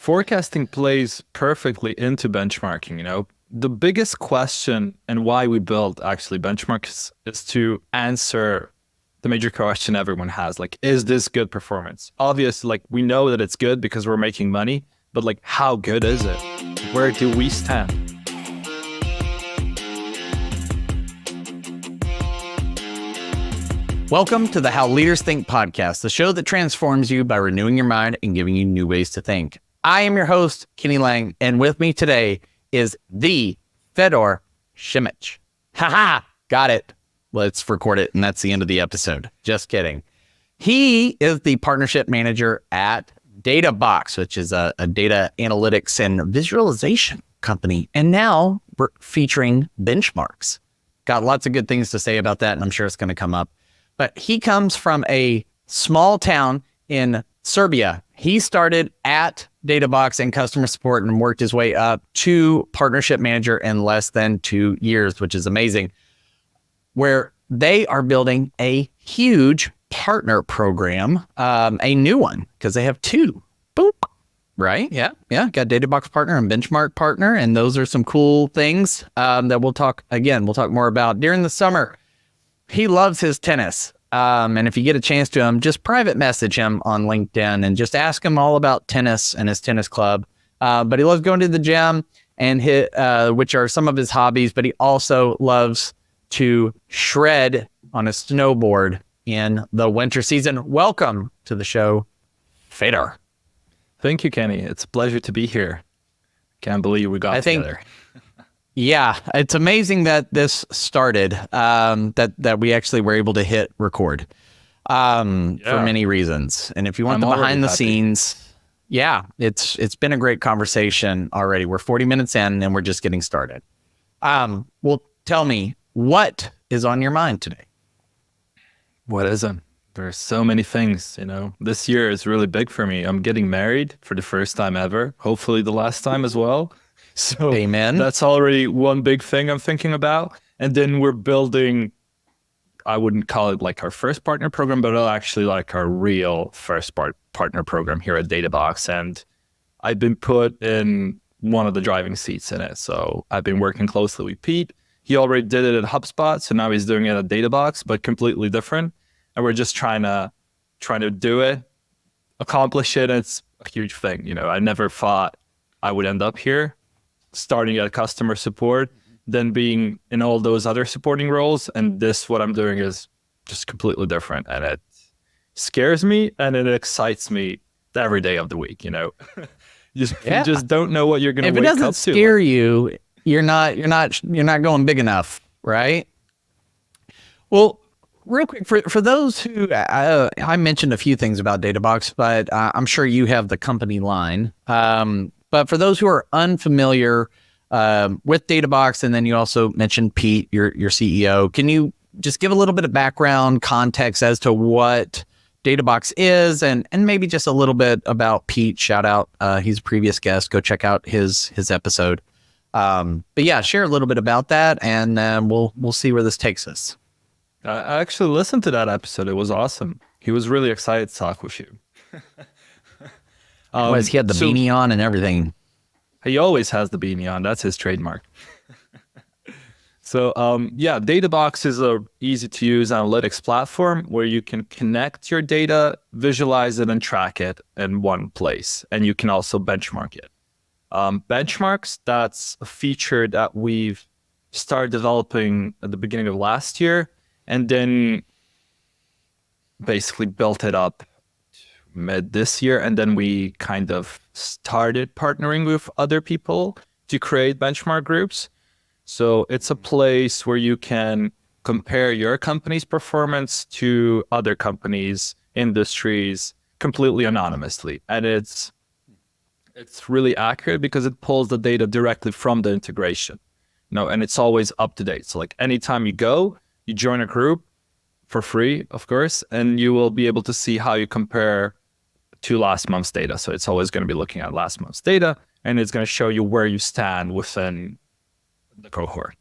Forecasting plays perfectly into benchmarking. The biggest question and why we built actually benchmarks is to answer the major question everyone has, like, is this good performance? Obviously, like, we know that it's good because we're making money, but like, how good is it? Where do we stand? Welcome to the How Leaders Think podcast, the show that transforms you by renewing your mind and giving you new ways to think. I am your host, Kenny Lange, and with me today is the Fedor Simic. Haha, got it. Let's record it, and that's the end of the episode. Just kidding. He is the partnership manager at Databox, which is a data analytics and visualization company. And now we're featuring benchmarks. Got lots of good things to say about that, and I'm sure it's going to come up. But he comes from a small town in Serbia. He started at Databox in customer support and worked his way up to partnership manager in less than 2 years, which is amazing, where they are building a huge partner program, a new one, because they have two. Boop. Right? Yeah. Got Databox partner and benchmark partner. And those are some cool things that we'll talk more about during the summer. He loves his tennis. And if you get a chance to him, just private message him on LinkedIn and just ask him all about tennis and his tennis club. But he loves going to the gym and which are some of his hobbies, but he also loves to shred on a snowboard in the winter season. Welcome to the show, Fedor. Thank you, Kenny. It's a pleasure to be here. Can't believe we got together. Yeah, it's amazing that this started, that we actually were able to hit record for many reasons. And if you want the behind the scenes, it's been a great conversation already. We're 40 minutes in and we're just getting started. Well, tell me, what is on your mind today? What isn't? There's so many things, This year is really big for me. I'm getting married for the first time ever, hopefully the last time as well. So Amen. That's already one big thing I'm thinking about. And then we're building, I wouldn't call it like our first partner program, but actually like our real first partner program here at Databox. And I've been put in one of the driving seats in it. So I've been working closely with Pete. He already did it at HubSpot, so now he's doing it at Databox, but completely different. And we're just trying to do it, accomplish it. And it's a huge thing. I never thought I would end up here, starting at customer support, then being in all those other supporting roles. And what I'm doing is just completely different. And it scares me and it excites me every day of the week, You just don't know what you're going to wake up to. If it doesn't scare you, you're not going big enough, right? Well, real quick, for those who, I mentioned a few things about Databox, but I'm sure you have the company line. But for those who are unfamiliar with Databox, and then you also mentioned Pete, your CEO, can you just give a little bit of background context as to what Databox is, and maybe just a little bit about Pete? Shout out, he's a previous guest. Go check out his episode. But yeah, share a little bit about that, and we'll see where this takes us. I actually listened to that episode. It was awesome. He was really excited to talk with you. He had the beanie on and everything. He always has the beanie on. That's his trademark. So, Databox is a easy-to-use analytics platform where you can connect your data, visualize it, and track it in one place. And you can also benchmark it. Benchmarks, that's a feature that we've started developing at the beginning of last year, and then basically built it up mid this year. And then we kind of started partnering with other people to create benchmark groups. So it's a place where you can compare your company's performance to other companies, industries, completely anonymously. And it's really accurate because it pulls the data directly from the integration. And it's always up to date. So like anytime you go, you join a group for free, of course, and you will be able to see how you compare to last month's data. So it's always going to be looking at last month's data, and it's going to show you where you stand within the cohort.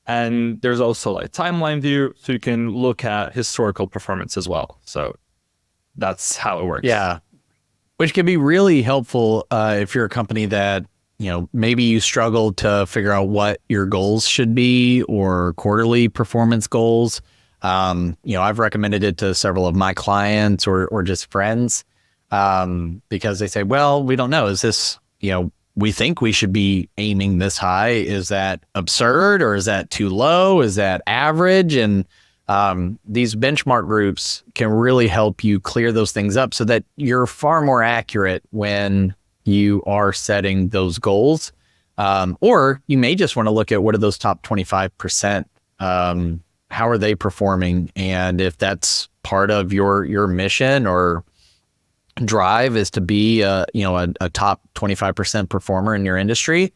And there's also like timeline view, so you can look at historical performance as well. So that's how it works. Yeah. which can be really helpful if you're a company that, maybe you struggle to figure out what your goals should be or quarterly performance goals. I've recommended it to several of my clients or just friends because they say, well, we don't know. Is this, we think we should be aiming this high. Is that absurd, or is that too low? Is that average? And these benchmark groups can really help you clear those things up so that you're far more accurate when you are setting those goals. Or you may just want to look at what are those top 25%, how are they performing? And if that's part of your mission or drive is to be a top 25% performer in your industry,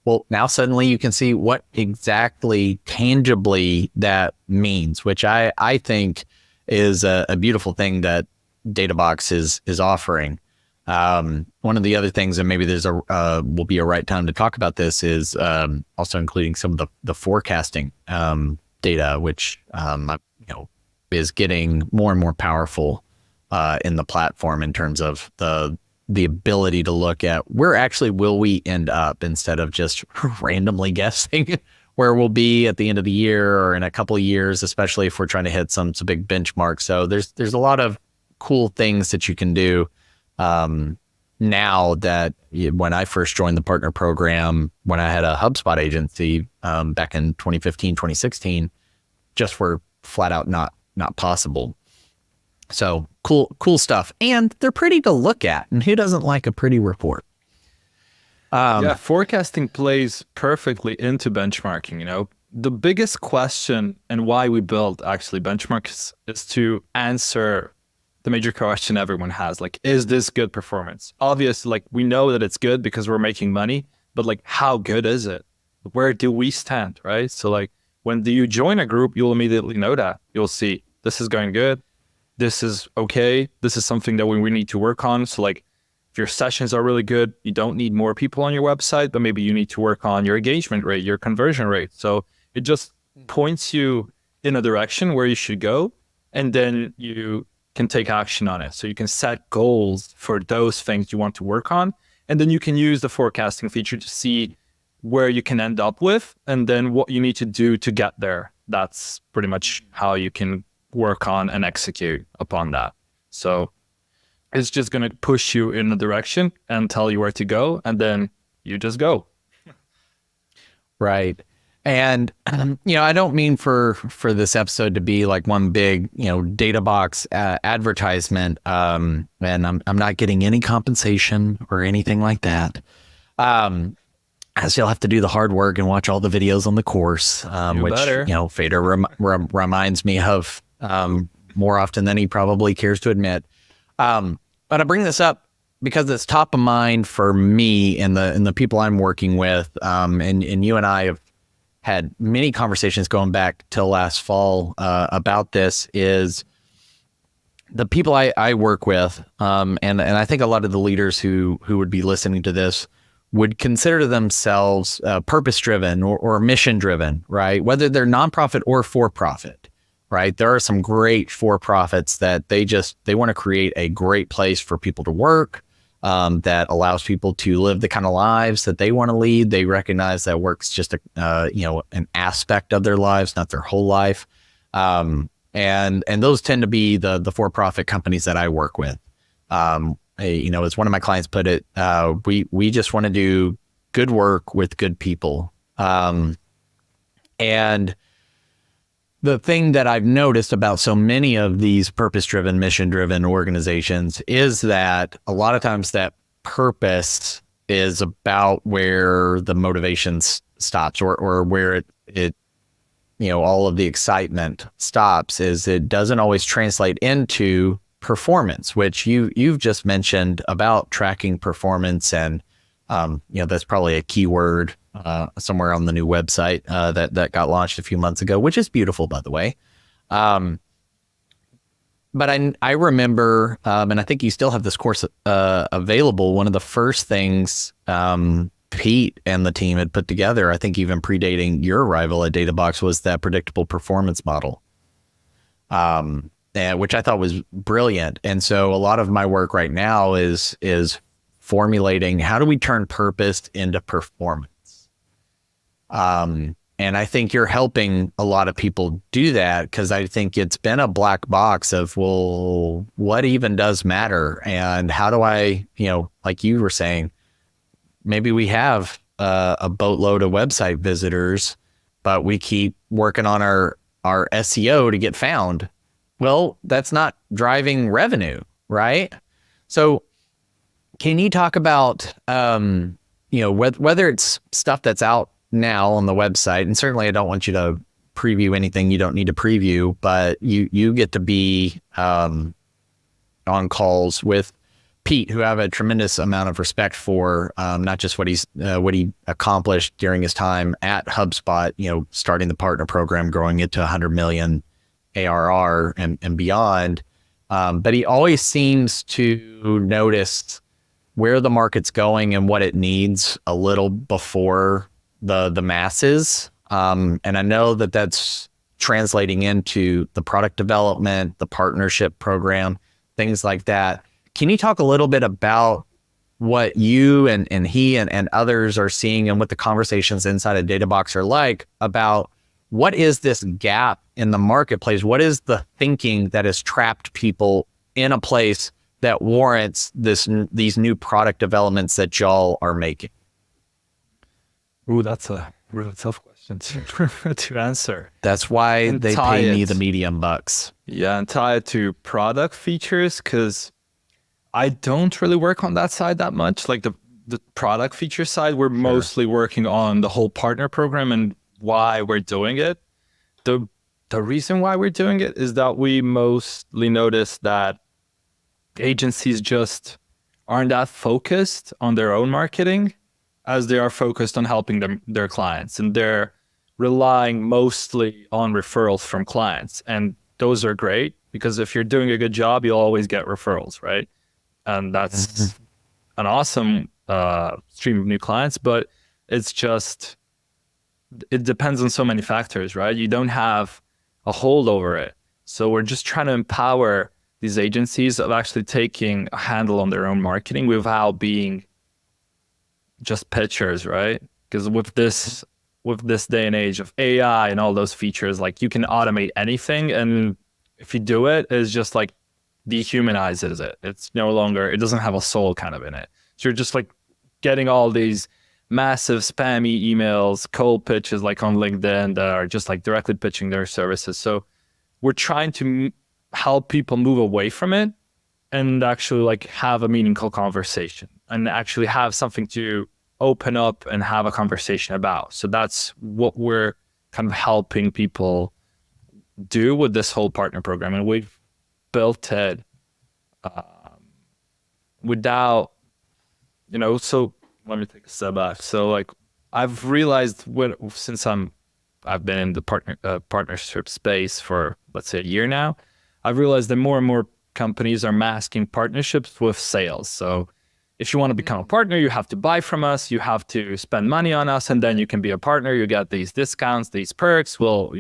well, now suddenly you can see what exactly tangibly that means, which I think is a beautiful thing that Databox is offering. One of the other things, and maybe there's will be a right time to talk about this, is also including some of the forecasting data, which is getting more and more powerful in the platform in terms of the ability to look at where actually will we end up instead of just randomly guessing where we'll be at the end of the year or in a couple of years, especially if we're trying to hit some big benchmarks. So there's a lot of cool things that you can do now that when I first joined the partner program, when I had a HubSpot agency back in 2015, 2016, just were flat out not possible. So cool stuff. And they're pretty to look at. And who doesn't like a pretty report? Forecasting plays perfectly into benchmarking. The biggest question and why we built actually benchmarks is to answer the major question everyone has, like, is this good performance? Obviously, like, we know that it's good because we're making money, but like, how good is it? Where do we stand, right? So like, when you join a group, you'll immediately know that. You'll see this is going good. This is okay. This is something that we need to work on. So like, if your sessions are really good, you don't need more people on your website, but maybe you need to work on your engagement rate, your conversion rate. So it just points you in a direction where you should go, and then you can take action on it. So you can set goals for those things you want to work on, and then you can use the forecasting feature to see where you can end up with, and then what you need to do to get there. That's pretty much how you can work on and execute upon that. So it's just going to push you in a direction and tell you where to go, and then you just go. Right. And, I don't mean for this episode to be like one big, Databox advertisement. And I'm not getting any compensation or anything like that. As you'll have to do the hard work and watch all the videos on the course, which, Fedor reminds me of more often than he probably cares to admit. But I bring this up because it's top of mind for me and the people I'm working with. And you and I have had many conversations going back till last fall about this. Is the people I work with, and I think a lot of the leaders who would be listening to this would consider themselves purpose-driven or mission-driven, right? Whether they're nonprofit or for-profit, right? There are some great for-profits that they want to create a great place for people to work, that allows people to live the kind of lives that they want to lead. They recognize that work's just an aspect of their lives, not their whole life. And those tend to be the for-profit companies that I work with. As one of my clients put it, we just want to do good work with good people. And the thing that I've noticed about so many of these purpose-driven, mission-driven organizations is that a lot of times that purpose is about where the motivation stops, or where it all of the excitement stops, is it doesn't always translate into performance, which you've just mentioned about tracking performance. And, that's probably a keyword somewhere on the new website that got launched a few months ago, which is beautiful, by the way. But I remember, and I think you still have this course available. One of the first things Pete and the team had put together, I think even predating your arrival at Databox, was that predictable performance model. which I thought was brilliant. And so a lot of my work right now is formulating how do we turn purpose into performance. And I think you're helping a lot of people do that, because I think it's been a black box of, well, what even does matter? And how do I, like you were saying, maybe we have a boatload of website visitors, but we keep working on our SEO to get found. Well, that's not driving revenue, right? So can you talk about, whether it's stuff that's out now on the website, and certainly I don't want you to preview anything you don't need to preview, but you get to be on calls with Pete, who I have a tremendous amount of respect for, not just what he accomplished during his time at HubSpot, starting the partner program, growing it to 100 million ARR and beyond. But he always seems to notice where the market's going and what it needs a little before the masses. And I know that that's translating into the product development, the partnership program, things like that. Can you talk a little bit about what you and he and others are seeing, and what the conversations inside of Databox are like about what is this gap in the marketplace? What is the thinking that has trapped people in a place that warrants these new product developments that y'all are making? Ooh, that's a really tough question to answer. That's why they pay me the medium bucks. Yeah, and tie it to product features, because I don't really work on that side that much. Like the product feature side, we're mostly working on the whole partner program and why we're doing it. The reason why we're doing it is that we mostly notice that agencies just aren't that focused on their own marketing as they are focused on helping their clients. And they're relying mostly on referrals from clients. And those are great, because if you're doing a good job, you'll always get referrals, right? And that's an awesome stream of new clients, but it depends on so many factors, right? You don't have a hold over it. So we're just trying to empower these agencies of actually taking a handle on their own marketing without being just pitchers, right? Because with this day and age of AI and all those features, like you can automate anything, and if you do it, it's just like dehumanizes it. It's no longer, it doesn't have a soul kind of in it. So you're just like getting all these massive spammy emails, cold pitches like on LinkedIn that are just like directly pitching their services. So we're trying to help people move away from it and actually like have a meaningful conversation and actually have something to open up and have a conversation about. So that's what we're kind of helping people do with this whole partner program. And we've built it without, so let me take a step back. So like I've realized since I've been in the partnership space for, let's say, a year now, I've realized that more and more companies are masking partnerships with sales. So if you want to become a partner, you have to buy from us, you have to spend money on us, and then you can be a partner. You get these discounts, these perks. We'll,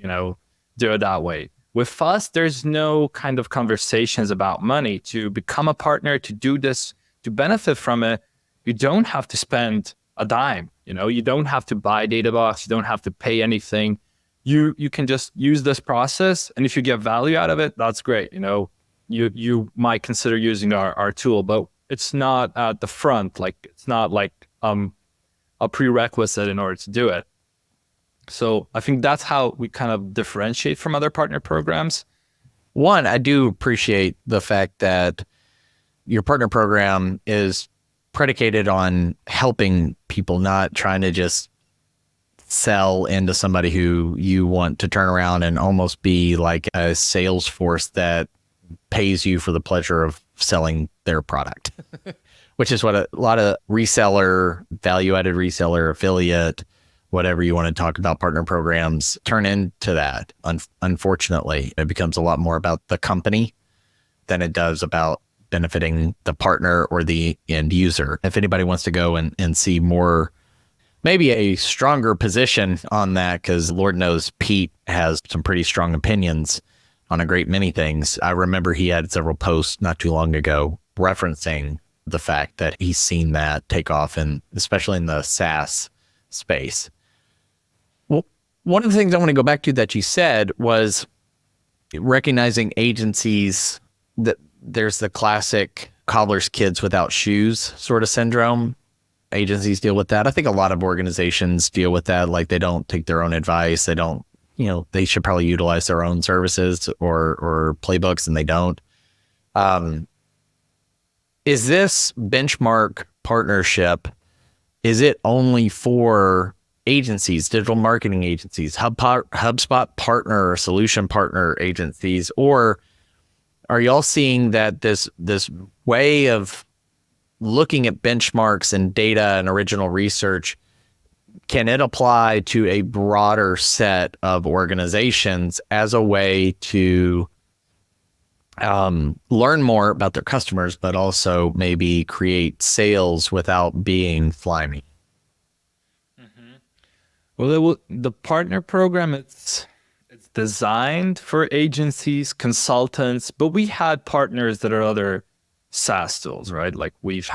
do it that way. With us, there's no kind of conversations about money. To become a partner, to do this, to benefit from it, you don't have to spend a dime. You don't have to buy Databox. You don't have to pay anything. You can just use this process, and if you get value out of it, that's great. You might consider using our tool, but it's not at the front. Like it's not like a prerequisite in order to do it. So I think that's how we kind of differentiate from other partner programs. One, I do appreciate the fact that your partner program is predicated on helping people, not trying to just sell into somebody who you want to turn around and almost be like a sales force that pays you for the pleasure of selling their product, which is what a lot of reseller, value-added reseller, affiliate, whatever you want to talk about, partner programs turn into that. Unfortunately, it becomes a lot more about the company than it does about benefiting the partner or the end user. If anybody wants to go and see more, maybe a stronger position on that, because Lord knows Pete has some pretty strong opinions on a great many things. I remember he had several posts not too long ago referencing the fact that he's seen that take off, and especially in the SaaS space. Well, one of the things I want to go back to that you said was recognizing agencies, that there's the classic cobbler's kids without shoes sort of syndrome. Agencies deal with that. I think a lot of organizations deal with that. Like, they don't take their own advice. They don't, they should probably utilize their own services or playbooks, and they don't. Is this benchmark partnership, is it only for agencies, digital marketing agencies, HubSpot partner or solution partner agencies, or are y'all seeing that this way of looking at benchmarks and data and original research, can it apply to a broader set of organizations as a way to learn more about their customers, but also maybe create sales without being slimy? Well, the partner program, it's designed for agencies, consultants, but we had partners that are other SaaS tools, right? Like we've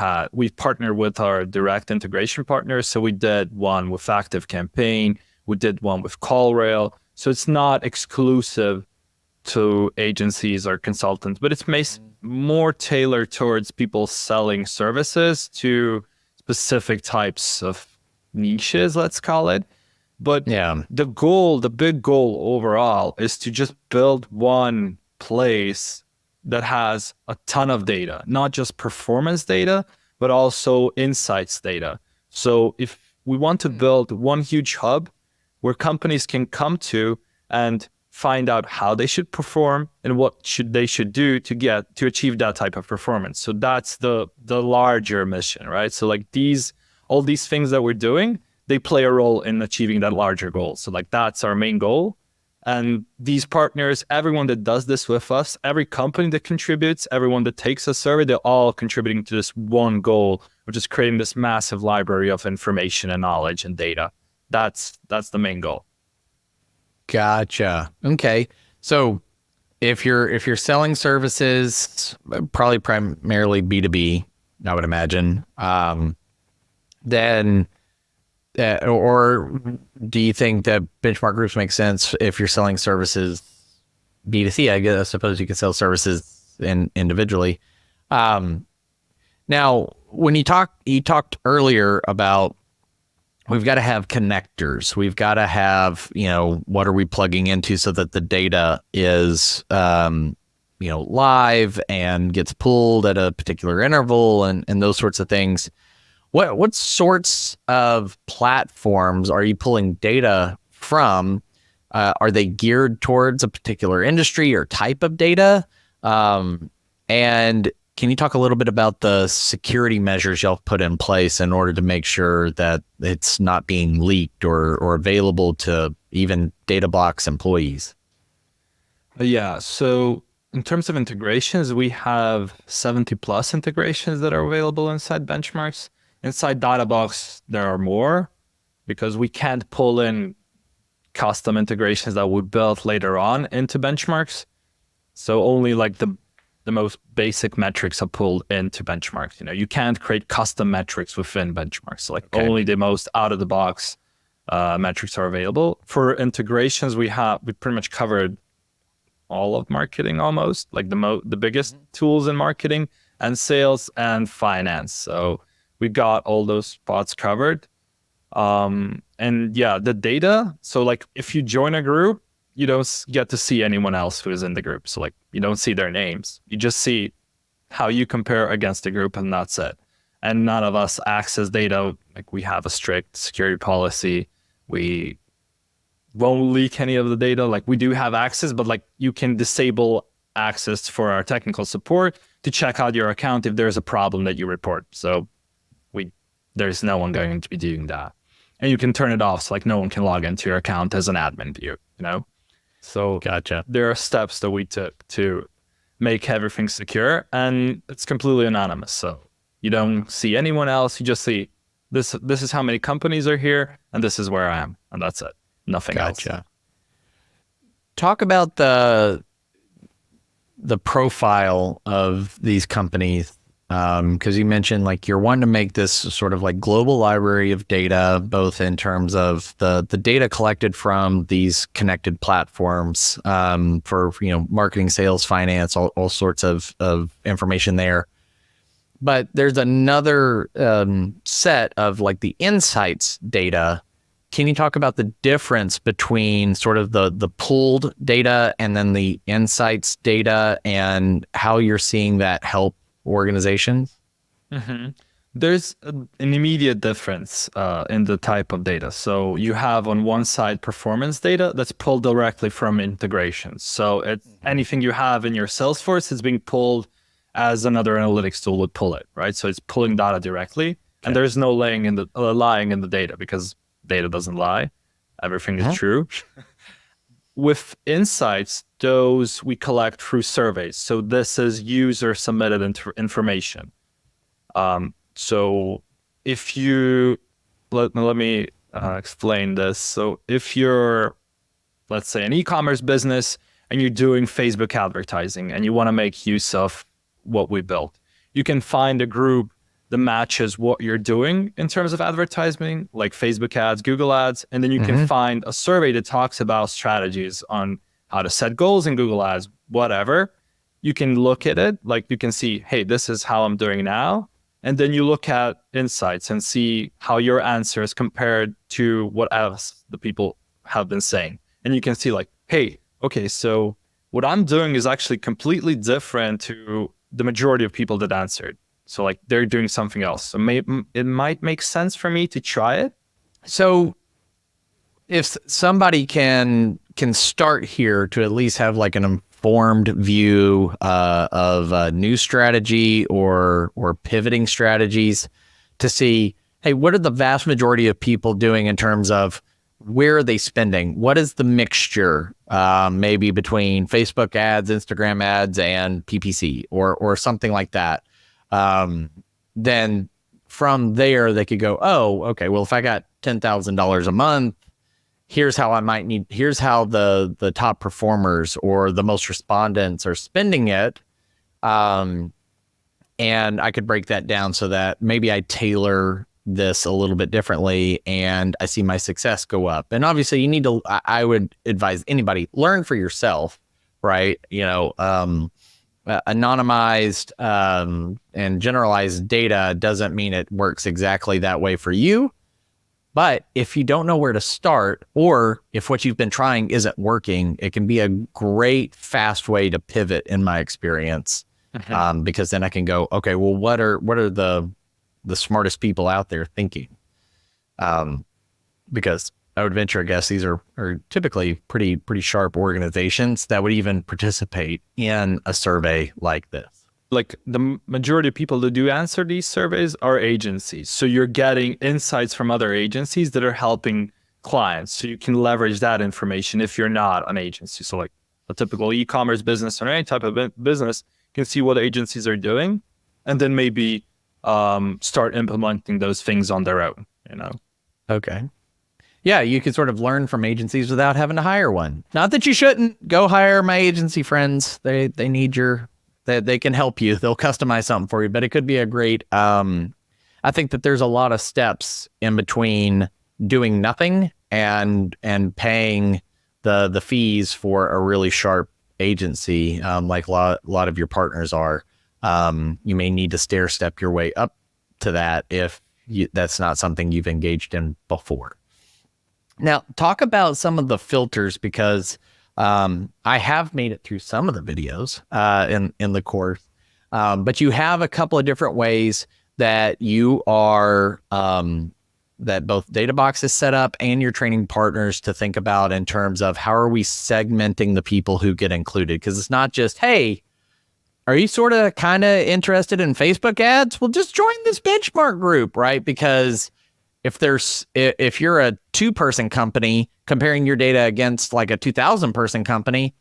partnered with our direct integration partners. So we did one with ActiveCampaign, we did one with CallRail. So it's not exclusive to agencies or consultants, but it's more tailored towards people selling services to specific types of niches, let's call it. But the big goal overall is to just build one place that has a ton of data, not just performance data, but also insights data. So if we want to build one huge hub where companies can come to and find out how they should perform and what they should do to achieve that type of performance. So that's the larger mission, right? So like all these things that we're doing, they play a role in achieving that larger goal. So like that's our main goal. And these partners, everyone that does this with us, every company that contributes, everyone that takes a survey, they're all contributing to this one goal, which is creating this massive library of information and knowledge and data. That's the main goal. Gotcha. Okay. So if you're selling services, probably primarily B2B, I would imagine, then or do you think that benchmark groups make sense if you're selling services B2C? I suppose you can sell services individually. Now, when you talked earlier about we've got to have connectors. We've got to have, what are we plugging into so that the data is, live and gets pulled at a particular interval and those sorts of things. What sorts of platforms are you pulling data from? Are they geared towards a particular industry or type of data? And can you talk a little bit about the security measures y'all put in place in order to make sure that it's not being leaked or available to even Databox employees? Yeah. So in terms of integrations, we have 70 plus integrations that are available inside Benchmarks. Inside Databox, there are more because we can't pull in custom integrations that we built later on into Benchmarks. So only like the most basic metrics are pulled into Benchmarks. You can't create custom metrics within Benchmarks. So only the most out of the box metrics are available. For integrations, we pretty much covered all of marketing almost, like the biggest tools in marketing and sales and finance. So we got all those spots covered. And yeah, the data. So like if you join a group, you don't get to see anyone else who is in the group. So like you don't see their names. You just see how you compare against the group, and that's it. And none of us access data. Like we have a strict security policy. We won't leak any of the data. Like we do have access, but like you can disable access for our technical support to check out your account if there's a problem that you report. So there's no one going to be doing that. And you can turn it off so like no one can log into your account as an admin view, So Gotcha. There are steps that we took to make everything secure, and it's completely anonymous. So you don't see anyone else. You just see this is how many companies are here, and this is where I am, and that's it. Nothing else. Talk about the the profile of these companies, because you mentioned like you're wanting to make this sort of like global library of data, both in terms of the data collected from these connected platforms, for marketing, sales, finance, all sorts of information there. But there's another set of like the insights data. Can you talk about the difference between sort of the pooled data and then the insights data and how you're seeing that help organizations? Mm-hmm. There's an immediate difference in the type of data. So you have on one side performance data that's pulled directly from integrations. So it's anything you have in your Salesforce is being pulled as another analytics tool would pull it, right? So it's pulling data directly, and there's no lying in the data, because data doesn't lie. Everything is true. With insights, those we collect through surveys. So this is user submitted information. So if you, let me explain this. So if you're, let's say, an e-commerce business and you're doing Facebook advertising and you want to make use of what we built, you can find a group that matches what you're doing in terms of advertising, like Facebook ads, Google ads, and then you can find a survey that talks about strategies on how to set goals in Google ads, whatever. You can look at it, like you can see, hey, this is how I'm doing now. And then you look at insights and see how your answers compared to what else the people have been saying. And you can see like, hey, okay, so what I'm doing is actually completely different to the majority of people that answered. So like they're doing something else. So it might make sense for me to try it. So if somebody can start here to at least have like an informed view of a new strategy or pivoting strategies to see, hey, what are the vast majority of people doing in terms of where are they spending? What is the mixture maybe between Facebook ads, Instagram ads, and PPC or something like that? Then from there, they could go, oh, okay, well, if I got $10,000 a month, here's how here's how the top performers or the most respondents are spending it. And I could break that down so that maybe I tailor this a little bit differently and I see my success go up. And obviously you need to, I would advise anybody, learn for yourself, right? Anonymized and generalized data doesn't mean it works exactly that way for you. But if you don't know where to start, or if what you've been trying isn't working, it can be a great, fast way to pivot, in my experience. Because then I can go, okay, well, what are the smartest people out there thinking? Because I would venture a guess these are typically pretty sharp organizations that would even participate in a survey like this. Like the majority of people that do answer these surveys are agencies. So you're getting insights from other agencies that are helping clients. So you can leverage that information if you're not an agency. So like a typical e-commerce business or any type of business can see what agencies are doing and then maybe start implementing those things on their own, Okay. Yeah, you can sort of learn from agencies without having to hire one. Not that you shouldn't. Go hire my agency friends. They need they can help you. They'll customize something for you, but it could be a great, I think that there's a lot of steps in between doing nothing and paying the fees for a really sharp agency, like a lot of your partners are. You may need to stair step your way up to that if that's not something you've engaged in before. Now, talk about some of the filters, because I have made it through some of the videos in the course, but you have a couple of different ways that you are, that both Databox is set up and your training partners to think about in terms of how are we segmenting the people who get included? Because it's not just, hey, are you sort of kind of interested in Facebook ads? Well, just join this benchmark group, right? Because if you're a 2-person company comparing your data against like a 2,000-person company,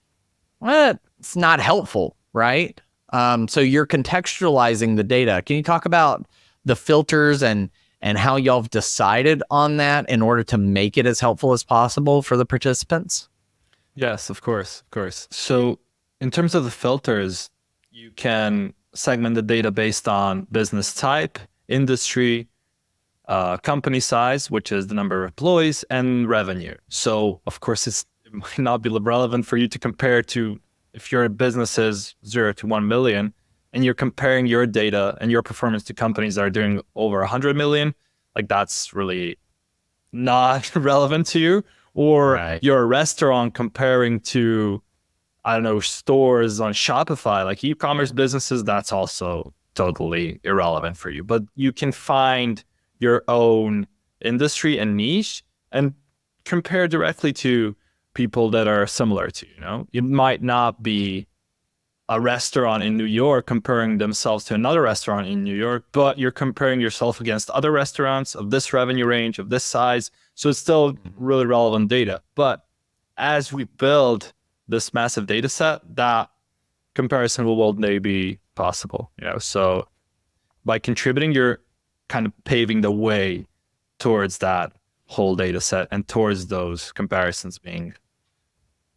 well, it's not helpful, right? So you're contextualizing the data. Can you talk about the filters and how y'all have decided on that in order to make it as helpful as possible for the participants? Yes, of course. So in terms of the filters, you can segment the data based on business type, industry, company size, which is the number of employees, and revenue. So, of course, it might not be relevant for you to compare to if your business is 0 to 1 million and you're comparing your data and your performance to companies that are doing over 100 million, like that's really not relevant to you. Or Right. you're a restaurant comparing to, I don't know, stores on Shopify, like e-commerce businesses, that's also totally irrelevant for you. But you can find your own industry and niche and compare directly to people that are similar to you. You know, it might not be a restaurant in New York comparing themselves to another restaurant in New York, but you're comparing yourself against other restaurants of this revenue range, of this size. So it's still really relevant data. But as we build this massive data set, that comparison will one day be possible. You know, so by contributing, you're kind of paving the way towards that whole data set and towards those comparisons being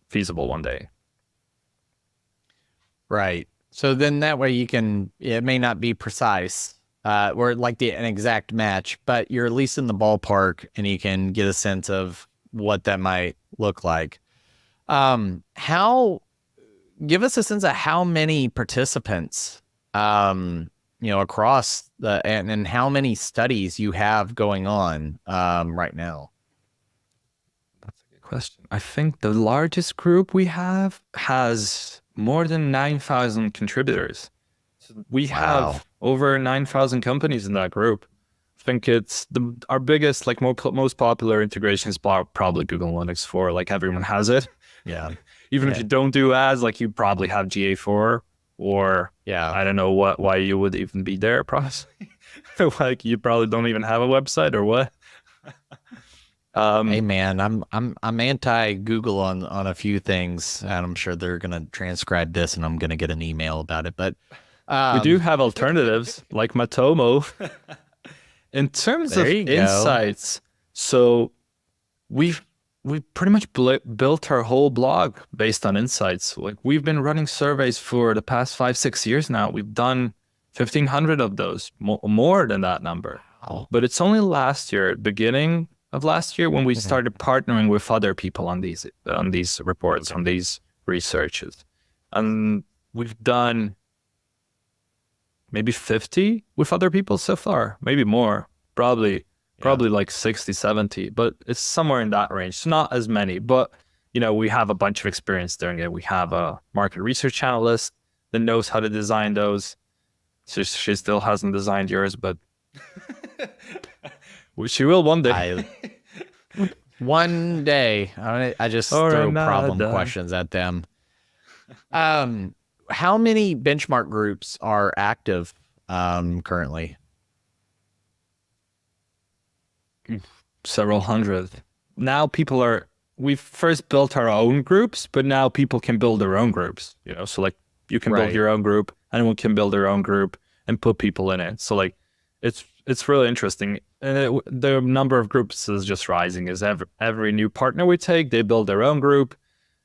feasible one day. Right. So then that way you can, it may not be precise, or like an exact match, but you're at least in the ballpark and you can get a sense of what that might look like. Give us a sense of how many participants, across and how many studies you have going on, right now. That's a good question. I think the largest group we have has more than 9,000 contributors. So we have over 9,000 companies in that group. I think it's our biggest, like most popular integration is probably Google Analytics 4. Like everyone has it. Yeah. Even if you don't do ads, like you probably have GA4 or I don't know why you would even be there, probably. Like you probably don't even have a website or what. Hey man, I'm anti Google on a few things, and I'm sure they're gonna transcribe this, and I'm gonna get an email about it. But we do have alternatives like Matomo. In terms of insights, so we've pretty much built our whole blog based on insights. Like we've been running surveys for the past 5-6 years now. We've done 1,500 of those, more than that number. Wow. But it's only last year, beginning of last year, when we started partnering with other people on these reports, on these researches. And we've done maybe 50 with other people so far, maybe more, probably like 60, 70, but it's somewhere in that range. So not as many, but we have a bunch of experience doing it. We have a market research analyst that knows how to design those. So she still hasn't designed yours, but she will one day. One day. I just throw problem questions at them. How many benchmark groups are active currently? Several hundred. Now we first built our own groups, but now people can build their own groups, so like you can build your own group, anyone can build their own group and put people in it. So like it's really interesting. And the number of groups is just rising as every new partner we take, they build their own group.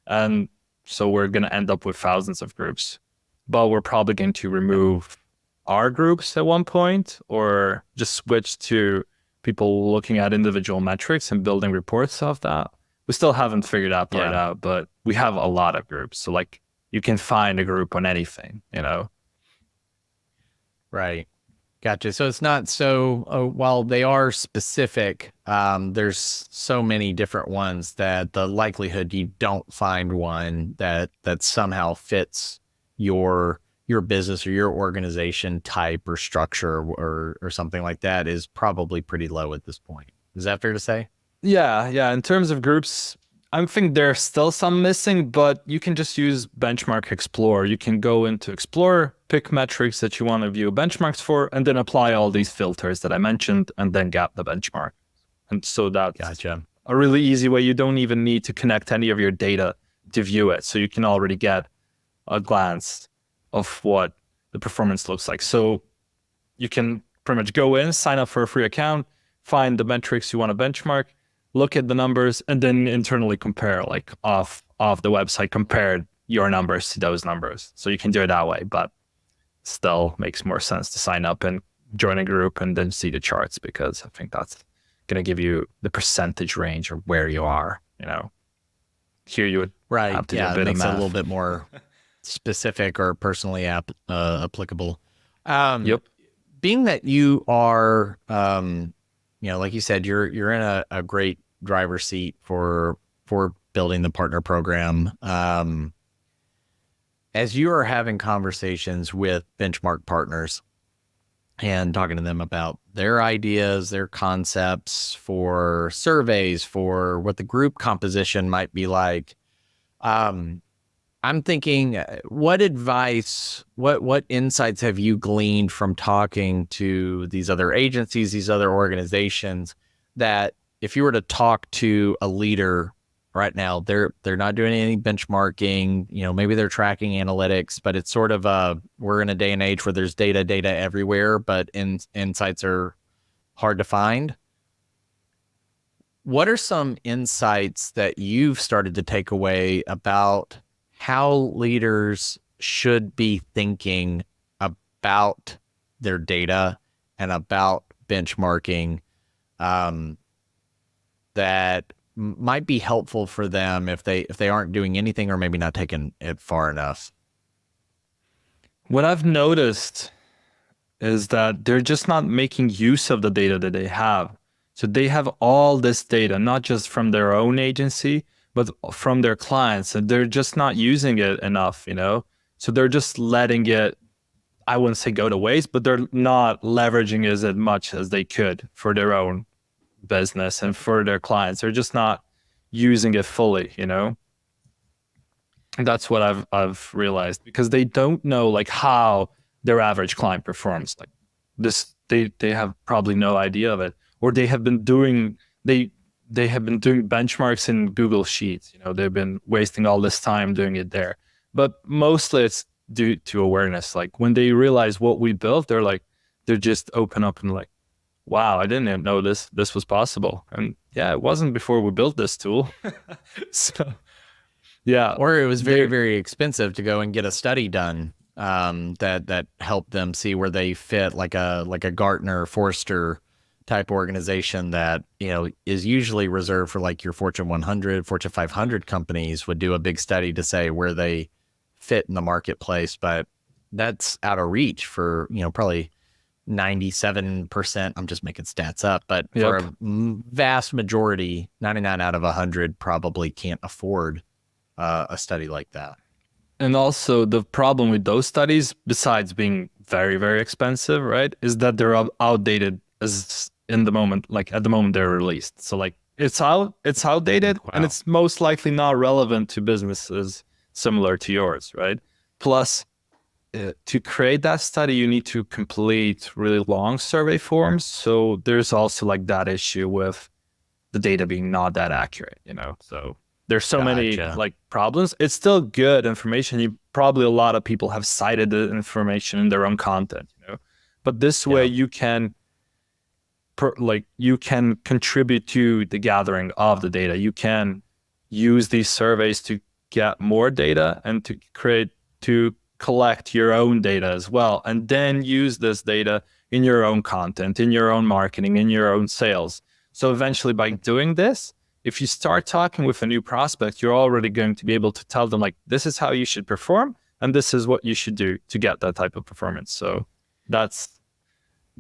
And so we're going to end up with thousands of groups, but we're probably going to remove our groups at one point or just switch to people looking at individual metrics and building reports off that. We still haven't figured that part out, but we have a lot of groups. So like you can find a group on anything, Right. Gotcha. So it's not so, while they are specific, there's so many different ones that the likelihood you don't find one that somehow fits your business or your organization type or structure or something like that is probably pretty low at this point. Is that fair to say? Yeah. In terms of groups, I think there's still some missing, but you can just use Benchmark Explorer. You can go into Explorer, pick metrics that you want to view benchmarks for, and then apply all these filters that I mentioned, and then gap the benchmark. And so that's a really easy way. You don't even need to connect any of your data to view it. So you can already get a glance of what the performance looks like. So you can pretty much go in, sign up for a free account, find the metrics you want to benchmark, look at the numbers, and then internally compare, like off the website, compare your numbers to those numbers. So you can do it that way, but still makes more sense to sign up and join a group and then see the charts, because I think that's going to give you the percentage range of where you are. Here you would have to do a bit it makes of math. it a little bit more specific or personally applicable. Yep. Being that you are, like you said, you're in a great driver's seat for building the partner program. As you are having conversations with benchmark partners and talking to them about their ideas, their concepts for surveys, for what the group composition might be like, I'm thinking, what advice, what insights have you gleaned from talking to these other agencies, these other organizations, that if you were to talk to a leader right now, they're not doing any benchmarking, maybe they're tracking analytics, but it's sort of we're in a day and age where there's data everywhere, but insights are hard to find. What are some insights that you've started to take away about how leaders should be thinking about their data and about benchmarking, that might be helpful for them if they aren't doing anything, or maybe not taking it far enough? What I've noticed is that they're just not making use of the data that they have. So they have all this data, not just from their own agency, but from their clients, and they're just not using it enough, So they're just letting it, I wouldn't say go to waste, but they're not leveraging it as much as they could for their own business and for their clients. They're just not using it fully, And that's what I've realized, because they don't know like how their average client performs. Like this, they have probably no idea of it, or they have been doing benchmarks in Google Sheets. They've been wasting all this time doing it there. But mostly it's due to awareness. Like when they realize what we built, they're just open up and like, wow, I didn't even know this was possible. And yeah, it wasn't before we built this tool. So yeah. Or it was very, very expensive to go and get a study done that helped them see where they fit, like a Gartner, Forrester type organization that, is usually reserved for like your Fortune 100, Fortune 500 companies would do a big study to say where they fit in the marketplace. But that's out of reach for, probably 97%. I'm just making stats up, but for a vast majority, 99 out of 100 probably can't afford a study like that. And also the problem with those studies, besides being very, very expensive, right, is that they're outdated at the moment they're released. So like it's outdated. Wow. And it's most likely not relevant to businesses similar to yours, right? Plus, to create that study, you need to complete really long survey forms. So there's also like that issue with the data being not that accurate, So there's so many like problems. It's still good information. Probably a lot of people have cited the information in their own content, But this way you can contribute to the gathering of the data. You can use these surveys to get more data and to collect your own data as well, and then use this data in your own content, in your own marketing, in your own sales. So eventually by doing this, if you start talking with a new prospect, you're already going to be able to tell them like, this is how you should perform, and this is what you should do to get that type of performance. So that's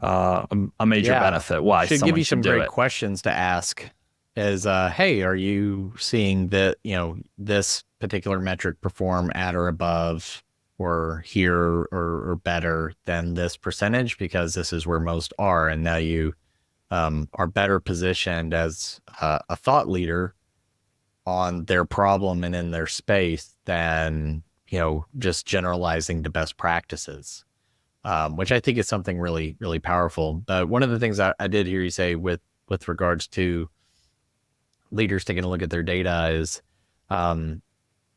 a major benefit why should someone give you should some do great it. questions to ask is, hey, are you seeing that, this particular metric perform at or above or here or better than this percentage? Because this is where most are. And now you are better positioned as a thought leader on their problem and in their space than, just generalizing to best practices, which I think is something really, really powerful. But one of the things I did hear you say with regards to leaders taking a look at their data is,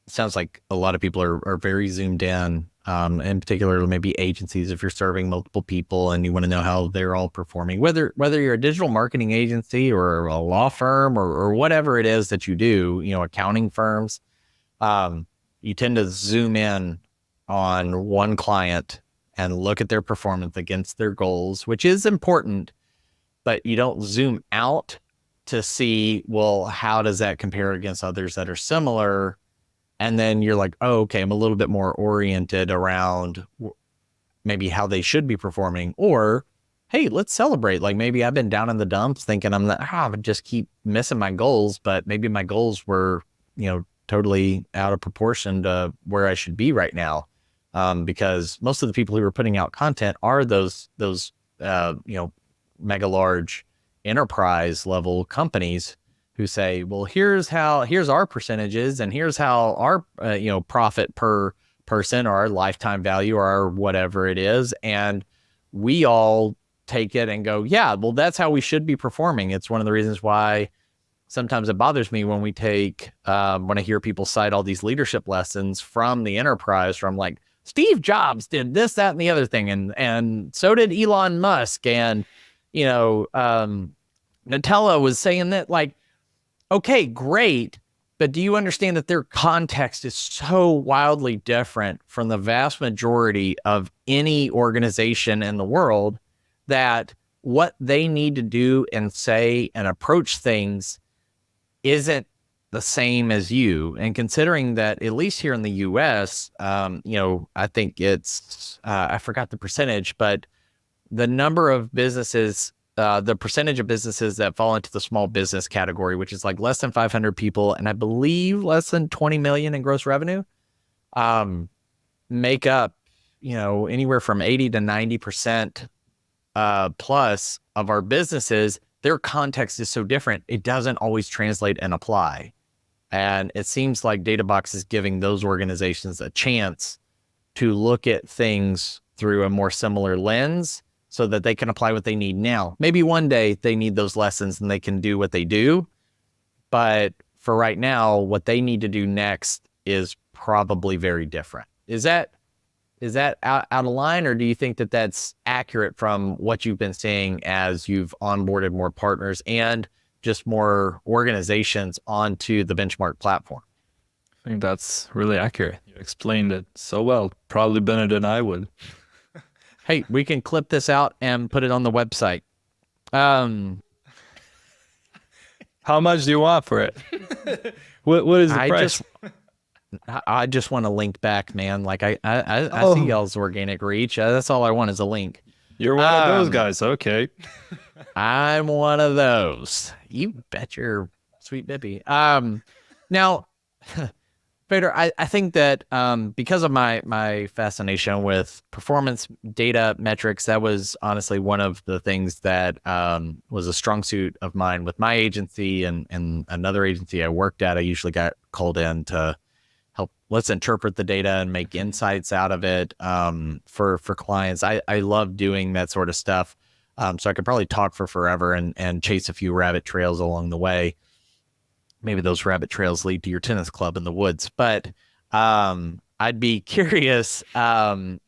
sounds like a lot of people are very zoomed in particular, maybe agencies, if you're serving multiple people and you want to know how they're all performing, whether you're a digital marketing agency or a law firm or whatever it is that you do, accounting firms. you tend to zoom in on one client and look at their performance against their goals, which is important, but you don't zoom out to see, well, how does that compare against others that are similar? And then you're like, oh, okay, I'm a little bit more oriented around maybe how they should be performing, or hey, let's celebrate. Like maybe I've been down in the dumps thinking I would just keep missing my goals, but maybe my goals were, totally out of proportion to where I should be right now. Because most of the people who are putting out content are those mega large enterprise level companies who say, well, here's our percentages, and here's how our profit per person or our lifetime value or our whatever it is, and we all take it and go, yeah, well, that's how we should be performing. It's one of the reasons why sometimes it bothers me when when I hear people cite all these leadership lessons from the enterprise, from like Steve Jobs did this, that, and the other thing, and so did Elon Musk, and Nutella was saying that. Like, okay, great, but do you understand that their context is so wildly different from the vast majority of any organization in the world, that what they need to do and say and approach things isn't the same as you? And considering that, at least here in the US, I think it's, I forgot the percentage, but the number of businesses, the percentage of businesses that fall into the small business category, which is like less than 500 people, and I believe less than 20 million in gross revenue, make up, anywhere from 80 to 90% plus of our businesses. Their context is so different, it doesn't always translate and apply. And it seems like Databox is giving those organizations a chance to look at things through a more similar lens so that they can apply what they need now. Maybe one day they need those lessons and they can do what they do. But for right now, what they need to do next is probably very different. Is that out of line, or do you think that that's accurate from what you've been seeing as you've onboarded more partners and just more organizations onto the Benchmark platform? I think that's really accurate. You explained it so well, probably better than I would. Hey, we can clip this out and put it on the website. How much do you want for it? What is the price? I just want a link back, man. Like I see y'all's organic reach. That's all I want is a link. You're one of those guys. Okay. I'm one of those. You bet your sweet bippy. Now, Fedor, I think that because of my fascination with performance data metrics, that was honestly one of the things that was a strong suit of mine with my agency and another agency I worked at. I usually got called in to help, let's interpret the data and make insights out of it for clients. I love doing that sort of stuff. So I could probably talk for forever and chase a few rabbit trails along the way. Maybe those rabbit trails lead to your tennis club in the woods, but I'd be curious if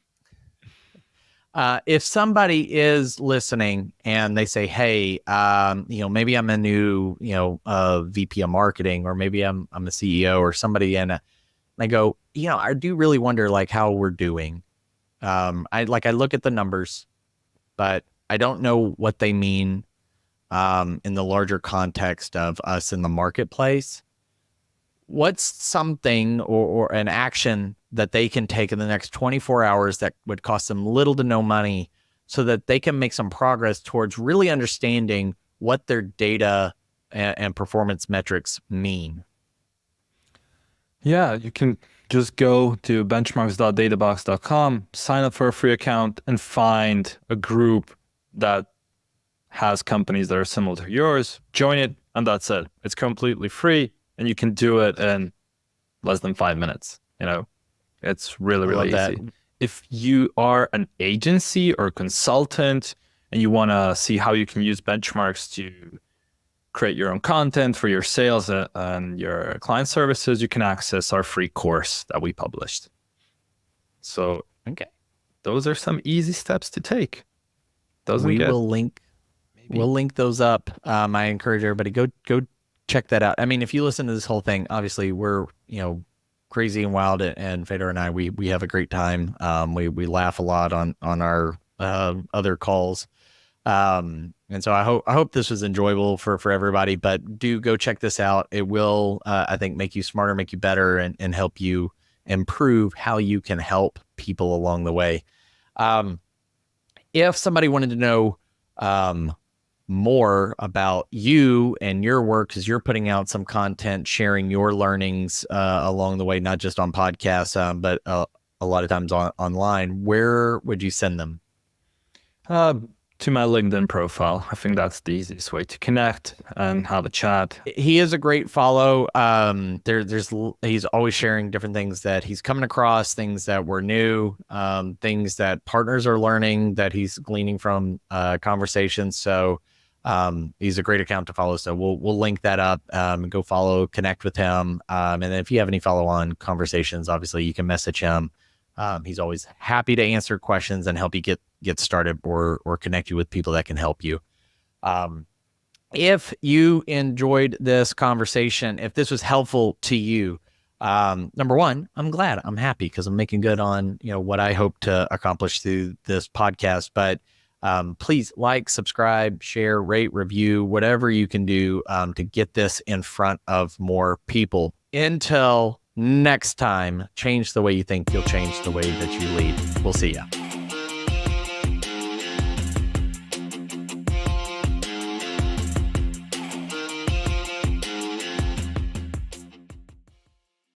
somebody is listening and they say, hey, maybe I'm a new, VP of marketing, or maybe I'm a CEO or somebody, and I go, I do really wonder like how we're doing. I look at the numbers, but I don't know what they mean in the larger context of us in the marketplace. What's something or an action that they can take in the next 24 hours that would cost them little to no money so that they can make some progress towards really understanding what their data and performance metrics mean? Yeah, you can just go to benchmarks.databox.com, sign up for a free account, and find a group that has companies that are similar to yours. Join it, and that's it. It's completely free, and you can do it in less than 5 minutes. It's really, really easy. That. If you are an agency or consultant and you want to see how you can use benchmarks to create your own content for your sales and your client services, you can access our free course that we published. So, okay, those are some easy steps to take. We'll link those up. I encourage everybody go check that out. I mean, if you listen to this whole thing, obviously we're crazy and wild. And Fedor and I, we have a great time. We laugh a lot on our other calls. And so I hope this was enjoyable for everybody, but do go check this out. It will, I think, make you smarter, make you better, and help you improve how you can help people along the way. If somebody wanted to know, more about you and your work, because you're putting out some content, sharing your learnings, along the way, not just on podcasts, but, a lot of times online, where would you send them? To my LinkedIn profile. I think that's the easiest way to connect and have a chat. He is a great follow. He's always sharing different things that he's coming across, things that were new, things that partners are learning that he's gleaning from conversations. So he's a great account to follow. So we'll link that up. Go follow, connect with him. And then if you have any follow-on conversations, obviously you can message him. He's always happy to answer questions and help you get started or connect you with people that can help you. If you enjoyed this conversation, if this was helpful to you, number one, I'm glad, I'm happy because I'm making good on, what I hope to accomplish through this podcast. But please like, subscribe, share, rate, review, whatever you can do to get this in front of more people. Until next time, change the way you think, you'll change the way that you lead. We'll see ya.